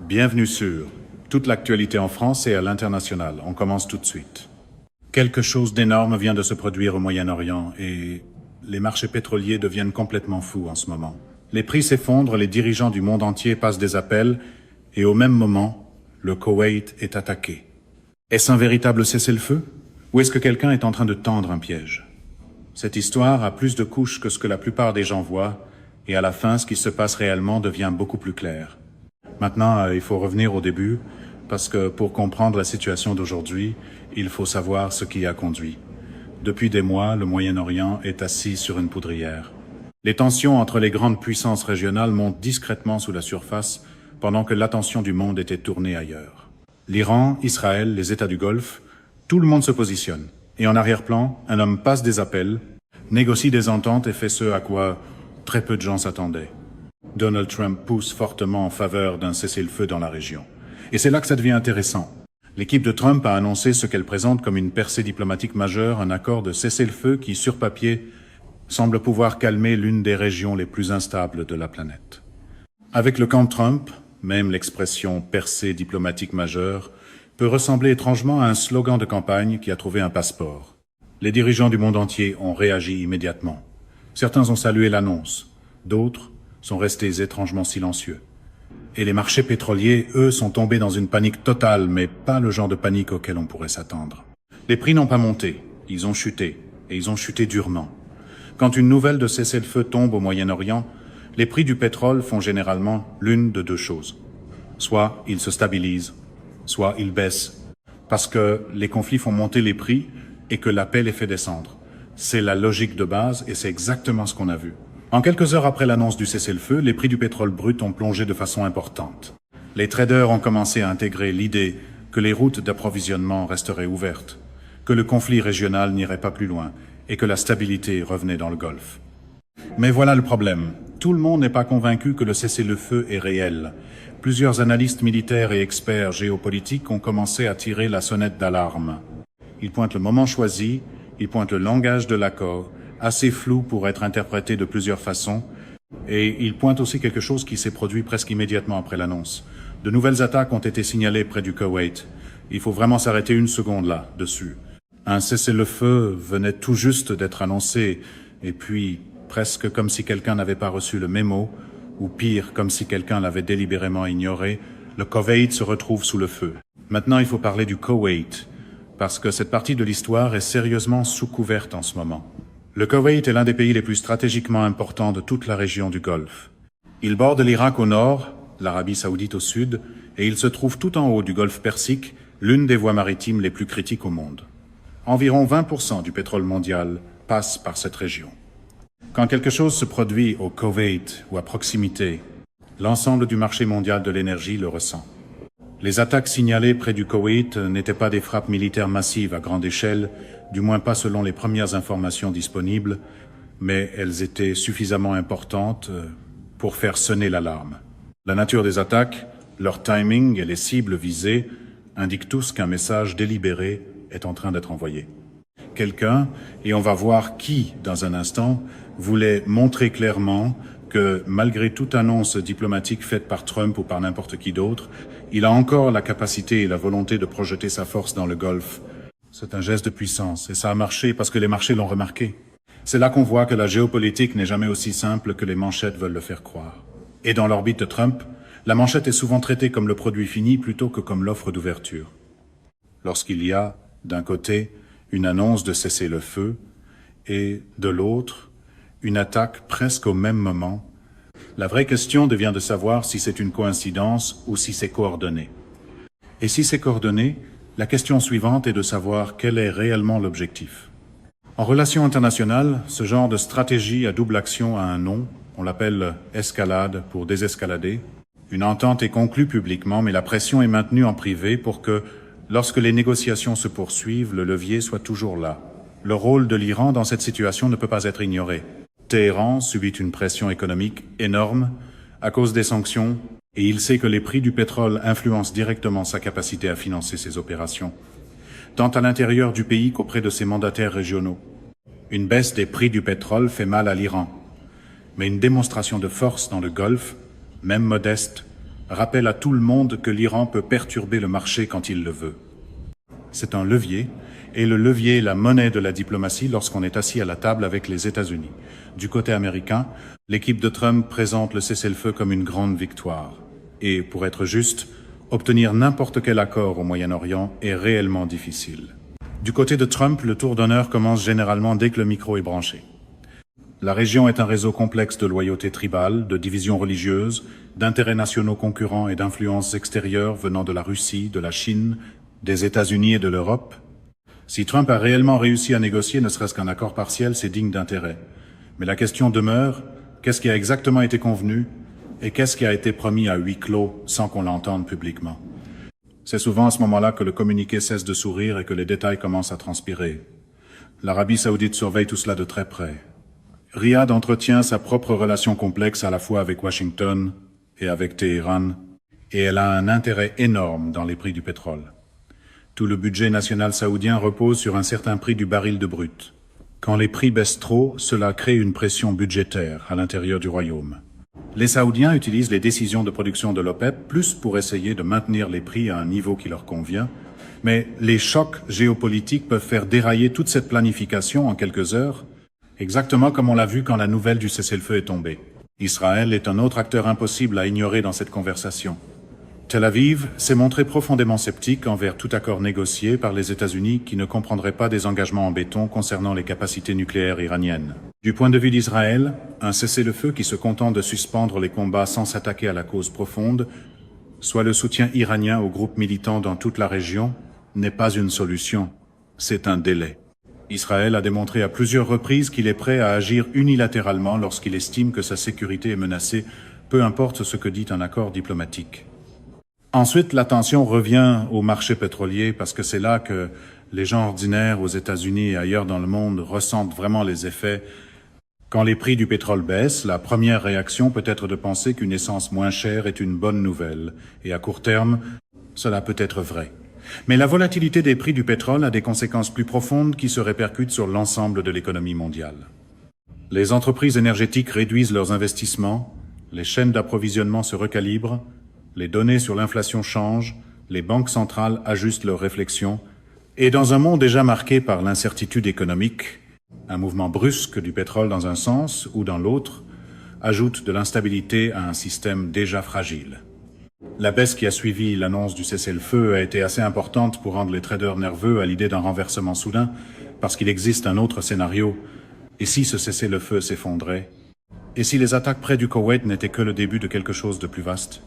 Bienvenue sur toute l'actualité en France et à l'international. On commence tout de suite. Quelque chose d'énorme vient de se produire au Moyen-Orient et les marchés pétroliers deviennent complètement fous en ce moment. Les prix s'effondrent, les dirigeants du monde entier passent des appels et au même moment, le Koweït est attaqué. Est-ce un véritable cessez-le-feu? Ou est-ce que quelqu'un est en train de tendre un piège? Cette histoire a plus de couches que ce que la plupart des gens voient et à la fin, ce qui se passe réellement devient beaucoup plus clair. Maintenant, il faut revenir au début, parce que pour comprendre la situation d'aujourd'hui, il faut savoir ce qui a conduit. Depuis des mois, le Moyen-Orient est assis sur une poudrière. Les tensions entre les grandes puissances régionales montent discrètement sous la surface, pendant que l'attention du monde était tournée ailleurs. L'Iran, Israël, les États du Golfe, tout le monde se positionne. Et en arrière-plan, un homme passe des appels, négocie des ententes et fait ce à quoi très peu de gens s'attendaient. Donald Trump pousse fortement en faveur d'un cessez-le-feu dans la région. Et c'est là que ça devient intéressant. L'équipe de Trump a annoncé ce qu'elle présente comme une percée diplomatique majeure, un accord de cessez-le-feu qui, sur papier, semble pouvoir calmer l'une des régions les plus instables de la planète. Avec le camp Trump, même l'expression percée diplomatique majeure peut ressembler étrangement à un slogan de campagne qui a trouvé un passeport. Les dirigeants du monde entier ont réagi immédiatement. Certains ont salué l'annonce, d'autres sont restés étrangement silencieux. Et les marchés pétroliers, eux, sont tombés dans une panique totale, mais pas le genre de panique auquel on pourrait s'attendre. Les prix n'ont pas monté, ils ont chuté, et ils ont chuté durement. Quand une nouvelle de cessez-le-feu tombe au Moyen-Orient, les prix du pétrole font généralement l'une de deux choses. Soit ils se stabilisent, soit ils baissent, parce que les conflits font monter les prix et que la paix les fait descendre. C'est la logique de base et c'est exactement ce qu'on a vu. En quelques heures après l'annonce du cessez-le-feu, les prix du pétrole brut ont plongé de façon importante. Les traders ont commencé à intégrer l'idée que les routes d'approvisionnement resteraient ouvertes, que le conflit régional n'irait pas plus loin et que la stabilité revenait dans le Golfe. Mais voilà le problème. Tout le monde n'est pas convaincu que le cessez-le-feu est réel. Plusieurs analystes militaires et experts géopolitiques ont commencé à tirer la sonnette d'alarme. Ils pointent le moment choisi, ils pointent le langage de l'accord, assez flou pour être interprété de plusieurs façons, et ils pointent aussi quelque chose qui s'est produit presque immédiatement après l'annonce. De nouvelles attaques ont été signalées près du Koweït. Il faut vraiment s'arrêter une seconde là, dessus. Un cessez-le-feu venait tout juste d'être annoncé, et puis, presque comme si quelqu'un n'avait pas reçu le mémo, ou pire, comme si quelqu'un l'avait délibérément ignoré, le Koweït se retrouve sous le feu. Maintenant, il faut parler du Koweït, parce que cette partie de l'histoire est sérieusement sous-couverte en ce moment. Le Koweït est l'un des pays les plus stratégiquement importants de toute la région du Golfe. Il borde l'Irak au nord, l'Arabie Saoudite au sud, et il se trouve tout en haut du Golfe Persique, l'une des voies maritimes les plus critiques au monde. Environ 20% du pétrole mondial passe par cette région. Quand quelque chose se produit au Koweït ou à proximité, l'ensemble du marché mondial de l'énergie le ressent. Les attaques signalées près du Koweït n'étaient pas des frappes militaires massives à grande échelle, du moins pas selon les premières informations disponibles, mais elles étaient suffisamment importantes pour faire sonner l'alarme. La nature des attaques, leur timing et les cibles visées indiquent tous qu'un message délibéré est en train d'être envoyé. Quelqu'un, et on va voir qui dans un instant, voulait montrer clairement que malgré toute annonce diplomatique faite par Trump ou par n'importe qui d'autre, il a encore la capacité et la volonté de projeter sa force dans le Golfe. C'est un geste de puissance, et ça a marché parce que les marchés l'ont remarqué. C'est là qu'on voit que la géopolitique n'est jamais aussi simple que les manchettes veulent le faire croire. Et dans l'orbite de Trump, la manchette est souvent traitée comme le produit fini plutôt que comme l'offre d'ouverture. Lorsqu'il y a, d'un côté, une annonce de cessez-le-feu, et de l'autre, une attaque presque au même moment, la vraie question devient de savoir si c'est une coïncidence ou si c'est coordonné. Et si c'est coordonné, la question suivante est de savoir quel est réellement l'objectif. En relations internationales, ce genre de stratégie à double action a un nom, on l'appelle escalade pour désescalader. Une entente est conclue publiquement, mais la pression est maintenue en privé pour que, lorsque les négociations se poursuivent, le levier soit toujours là. Le rôle de l'Iran dans cette situation ne peut pas être ignoré. Téhéran subit une pression économique énorme à cause des sanctions et il sait que les prix du pétrole influencent directement sa capacité à financer ses opérations, tant à l'intérieur du pays qu'auprès de ses mandataires régionaux. Une baisse des prix du pétrole fait mal à l'Iran, mais une démonstration de force dans le Golfe, même modeste, rappelle à tout le monde que l'Iran peut perturber le marché quand il le veut. C'est un levier, et le levier est la monnaie de la diplomatie lorsqu'on est assis à la table avec les États-Unis. Du côté américain, l'équipe de Trump présente le cessez-le-feu comme une grande victoire. Et, pour être juste, obtenir n'importe quel accord au Moyen-Orient est réellement difficile. Du côté de Trump, le tour d'honneur commence généralement dès que le micro est branché. La région est un réseau complexe de loyauté tribale, de divisions religieuses, d'intérêts nationaux concurrents et d'influences extérieures venant de la Russie, de la Chine, des États-Unis et de l'Europe. Si Trump a réellement réussi à négocier ne serait-ce qu'un accord partiel, c'est digne d'intérêt. Mais la question demeure, qu'est-ce qui a exactement été convenu et qu'est-ce qui a été promis à huis clos sans qu'on l'entende publiquement? C'est souvent à ce moment-là que le communiqué cesse de sourire et que les détails commencent à transpirer. L'Arabie saoudite surveille tout cela de très près. Riyad entretient sa propre relation complexe à la fois avec Washington et avec Téhéran, et elle a un intérêt énorme dans les prix du pétrole. Tout le budget national saoudien repose sur un certain prix du baril de brut. Quand les prix baissent trop, cela crée une pression budgétaire à l'intérieur du royaume. Les Saoudiens utilisent les décisions de production de l'OPEP plus pour essayer de maintenir les prix à un niveau qui leur convient, mais les chocs géopolitiques peuvent faire dérailler toute cette planification en quelques heures, exactement comme on l'a vu quand la nouvelle du cessez-le-feu est tombée. Israël est un autre acteur impossible à ignorer dans cette conversation. Tel Aviv s'est montré profondément sceptique envers tout accord négocié par les États-Unis qui ne comprendraient pas des engagements en béton concernant les capacités nucléaires iraniennes. Du point de vue d'Israël, un cessez-le-feu qui se contente de suspendre les combats sans s'attaquer à la cause profonde, soit le soutien iranien aux groupes militants dans toute la région, n'est pas une solution, c'est un délai. Israël a démontré à plusieurs reprises qu'il est prêt à agir unilatéralement lorsqu'il estime que sa sécurité est menacée, peu importe ce que dit un accord diplomatique. Ensuite, l'attention revient au marché pétrolier parce que c'est là que les gens ordinaires aux États-Unis et ailleurs dans le monde ressentent vraiment les effets. Quand les prix du pétrole baissent, la première réaction peut être de penser qu'une essence moins chère est une bonne nouvelle. Et à court terme, cela peut être vrai. Mais la volatilité des prix du pétrole a des conséquences plus profondes qui se répercutent sur l'ensemble de l'économie mondiale. Les entreprises énergétiques réduisent leurs investissements, les chaînes d'approvisionnement se recalibrent, les données sur l'inflation changent, les banques centrales ajustent leurs réflexions, et dans un monde déjà marqué par l'incertitude économique, un mouvement brusque du pétrole dans un sens ou dans l'autre ajoute de l'instabilité à un système déjà fragile. La baisse qui a suivi l'annonce du cessez-le-feu a été assez importante pour rendre les traders nerveux à l'idée d'un renversement soudain, parce qu'il existe un autre scénario. Et si ce cessez-le-feu s'effondrait? Et si les attaques près du Koweït n'étaient que le début de quelque chose de plus vaste?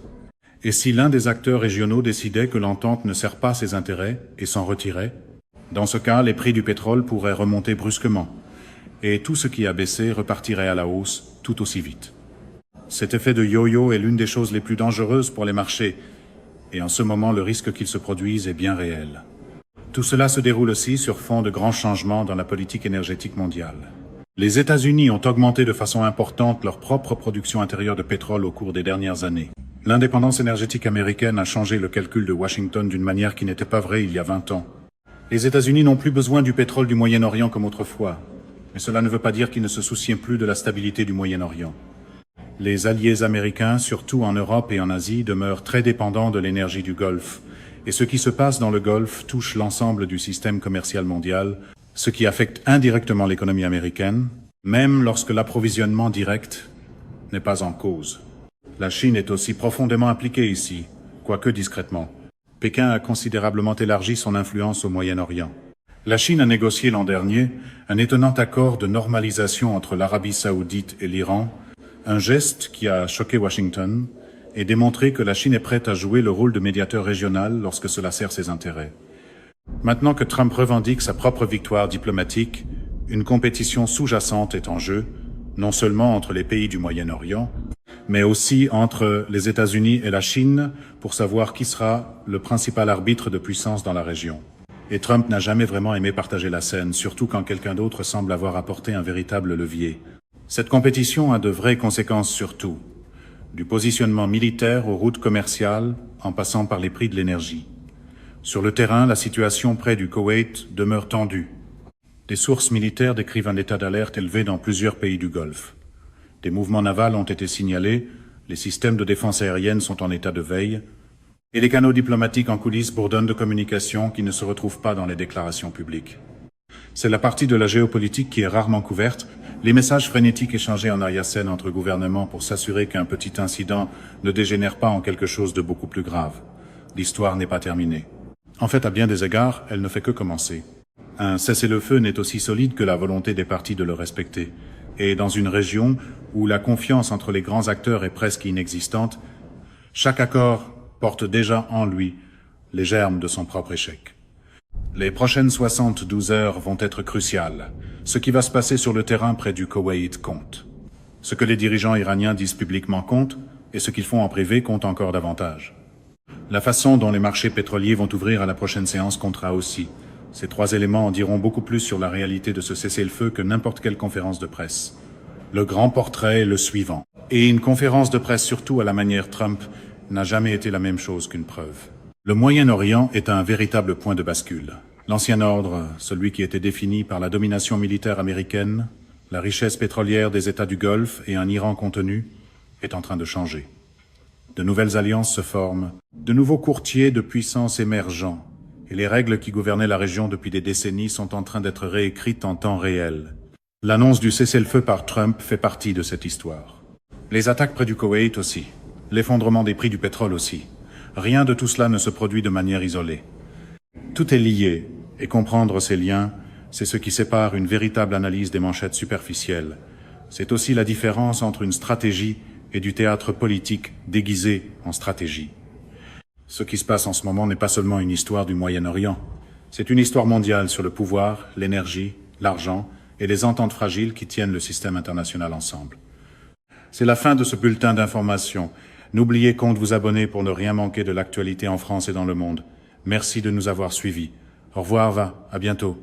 Et si l'un des acteurs régionaux décidait que l'entente ne sert pas ses intérêts et s'en retirait? Dans ce cas, les prix du pétrole pourraient remonter brusquement, et tout ce qui a baissé repartirait à la hausse tout aussi vite. Cet effet de yo-yo est l'une des choses les plus dangereuses pour les marchés, et en ce moment, le risque qu'il se produise est bien réel. Tout cela se déroule aussi sur fond de grands changements dans la politique énergétique mondiale. Les États-Unis ont augmenté de façon importante leur propre production intérieure de pétrole au cours des dernières années. L'indépendance énergétique américaine a changé le calcul de Washington d'une manière qui n'était pas vraie il y a 20 ans. Les États-Unis n'ont plus besoin du pétrole du Moyen-Orient comme autrefois, mais cela ne veut pas dire qu'ils ne se soucient plus de la stabilité du Moyen-Orient. Les alliés américains, surtout en Europe et en Asie, demeurent très dépendants de l'énergie du Golfe, et ce qui se passe dans le Golfe touche l'ensemble du système commercial mondial, ce qui affecte indirectement l'économie américaine, même lorsque l'approvisionnement direct n'est pas en cause. La Chine est aussi profondément impliquée ici, quoique discrètement. Pékin a considérablement élargi son influence au Moyen-Orient. La Chine a négocié l'an dernier un étonnant accord de normalisation entre l'Arabie saoudite et l'Iran, un geste qui a choqué Washington et démontré que la Chine est prête à jouer le rôle de médiateur régional lorsque cela sert ses intérêts. Maintenant que Trump revendique sa propre victoire diplomatique, une compétition sous-jacente est en jeu, non seulement entre les pays du Moyen-Orient, mais aussi entre les États-Unis et la Chine pour savoir qui sera le principal arbitre de puissance dans la région. Et Trump n'a jamais vraiment aimé partager la scène, surtout quand quelqu'un d'autre semble avoir apporté un véritable levier. Cette compétition a de vraies conséquences sur tout, du positionnement militaire aux routes commerciales, en passant par les prix de l'énergie. Sur le terrain, la situation près du Koweït demeure tendue. Des sources militaires décrivent un état d'alerte élevé dans plusieurs pays du Golfe. Des mouvements navals ont été signalés, les systèmes de défense aérienne sont en état de veille, et les canaux diplomatiques en coulisses bourdonnent de communications qui ne se retrouvent pas dans les déclarations publiques. C'est la partie de la géopolitique qui est rarement couverte, les messages frénétiques échangés en arrière-scène entre gouvernements pour s'assurer qu'un petit incident ne dégénère pas en quelque chose de beaucoup plus grave. L'histoire n'est pas terminée. En fait, à bien des égards, elle ne fait que commencer. Un cessez-le-feu n'est aussi solide que la volonté des parties de le respecter. Et dans une région où la confiance entre les grands acteurs est presque inexistante, chaque accord porte déjà en lui les germes de son propre échec. Les prochaines 72 heures vont être cruciales. Ce qui va se passer sur le terrain près du Koweït compte. Ce que les dirigeants iraniens disent publiquement compte, et ce qu'ils font en privé compte encore davantage. La façon dont les marchés pétroliers vont ouvrir à la prochaine séance comptera aussi. Ces trois éléments en diront beaucoup plus sur la réalité de ce cessez-le-feu que n'importe quelle conférence de presse. Le grand portrait est le suivant. Et une conférence de presse, surtout à la manière Trump, n'a jamais été la même chose qu'une preuve. Le Moyen-Orient est un véritable point de bascule. L'ancien ordre, celui qui était défini par la domination militaire américaine, la richesse pétrolière des États du Golfe et un Iran contenu, est en train de changer. De nouvelles alliances se forment, de nouveaux courtiers de puissance émergents, et les règles qui gouvernaient la région depuis des décennies sont en train d'être réécrites en temps réel. L'annonce du cessez-le-feu par Trump fait partie de cette histoire. Les attaques près du Koweït aussi. L'effondrement des prix du pétrole aussi. Rien de tout cela ne se produit de manière isolée. Tout est lié, et comprendre ces liens, c'est ce qui sépare une véritable analyse des manchettes superficielles. C'est aussi la différence entre une stratégie et du théâtre politique déguisé en stratégie. Ce qui se passe en ce moment n'est pas seulement une histoire du Moyen-Orient. C'est une histoire mondiale sur le pouvoir, l'énergie, l'argent et les ententes fragiles qui tiennent le système international ensemble. C'est la fin de ce bulletin d'information. N'oubliez pas de vous abonner pour ne rien manquer de l'actualité en France et dans le monde. Merci de nous avoir suivis. Au revoir, à bientôt.